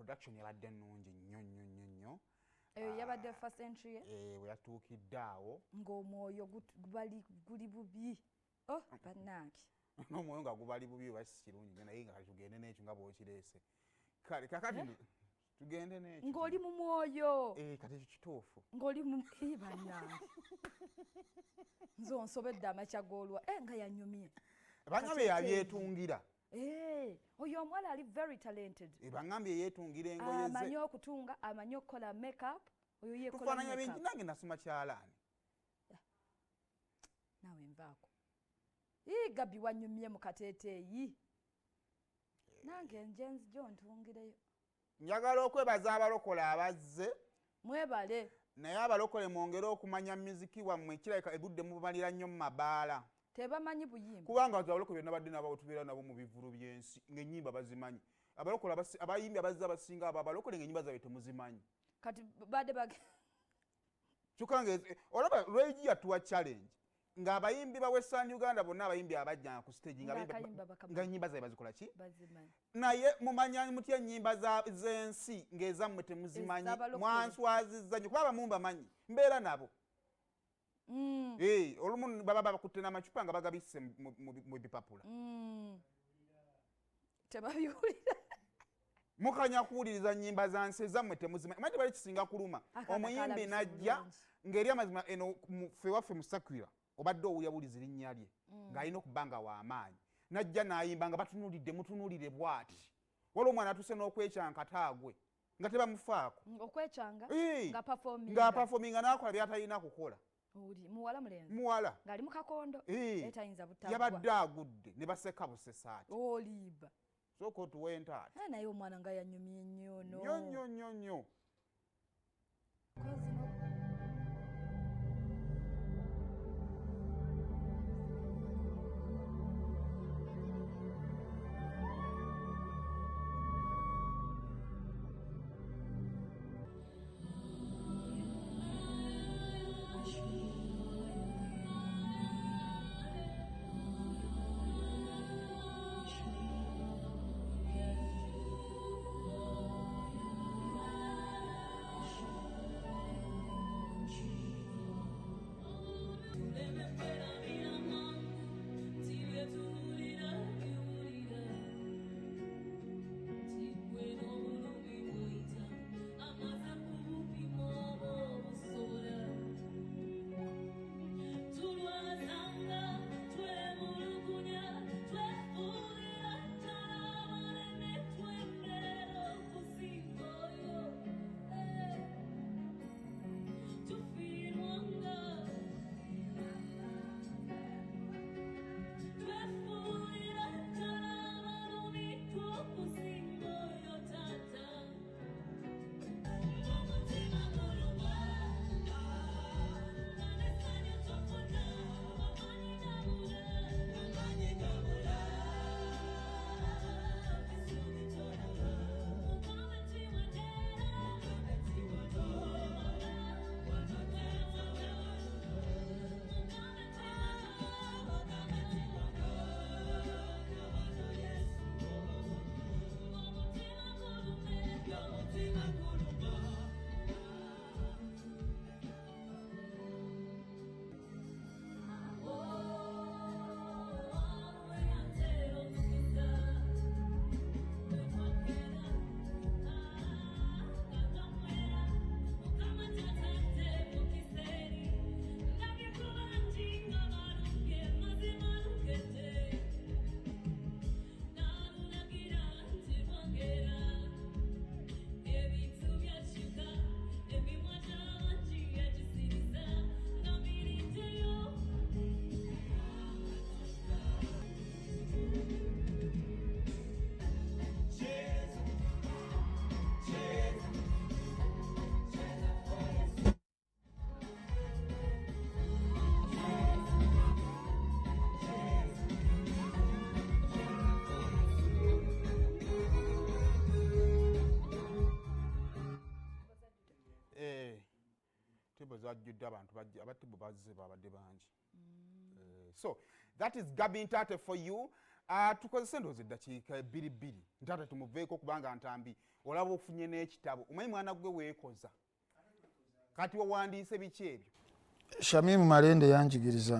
production yabadde nnungi nnyo. Yabadde first entry we yatuukidde awo ng'omwoyo guli bubi bannange n'omwoyo nga gubali bubi oba si kirungi naye nga tugende n'ekyo nga bw'okireese kale kakati tugende n'ekyo ng'oli mu mwoyo kati ekyo kituufu ng'oli mu bannange nze onsobedde amakya g'olwa nga yanyumye bangambye yabyetungira oyo omuwala ali very talented bangambye yeetungira engoye ze amanyi okutunga amanyi okukola makeup oyo yeekola tufaananya bingi nange nasoma kyalaani naawe nvaako Gabi wanyumye mu kateeteeyi nange nje nzija ntungireyo njagala okwebaza abalokole abazze mwebale naye abalokole mwongere okumanya miziki wammwe kirabika egudde mubalira nnyo mu mabaala tebamanyi buyimba kubanga abalokole nabadde nabo tubeera nabo mu bivulu by'ensi ng'ennyimba bazimanyi abalokole abayimbi abazze abasinga abo abalokole ng'ennyimba zaabwe temuzimanyi kati badde kyokka olaba lwegi yatuwa challenge ng'abayimbi ba Western Uganda bonna abayimbi abajja ku stage nga ennyimba zaabwe bazikola ki naye mumanya mutya ennyimba z'ensi ng'ezammwe temuzimanyi mwanswazizza nnyo kuba abamu bamanyi mbeera nabo olumu baba bakutte n'amacupa nga bagabisse mu bipapula tebabiwulira mukanya kuwuliriza nnyimba za nsi ezammwe temuzimanyi manyi tebali kisinga kuluma omuyimbi najja ng'eri amazima eno ffe waffe musakwira obadde owulyawuliza erinnya lye ng'alina okuba nga w'amaanyi najja n'ayimba nga batunulidde mutunulire bw'ati waliwo omwana atuse n'okwekyankataagwe nga tebamufaako okwekyanga ng'apafominga n'akola by'atalina kukola muwala mulenzi muwala ng'ali mu kakondo etayinza butagwa yabadde agudde ne baseka busesaati oliba sooka otuwe entaata naye omwana nga yanyumye nnyo nnyo zajjudde abantu abatibbo bazze babadde bangi so that is Gabi Ntate for you tukozese ndowooza eddakiika 2 ntaata tumuveeko kubanga ntambi olaba ofunye n'ekitabo omanyi mwana gwe weekoza kati wawandiise biki ebyo Shamimu Malende yanjigiriza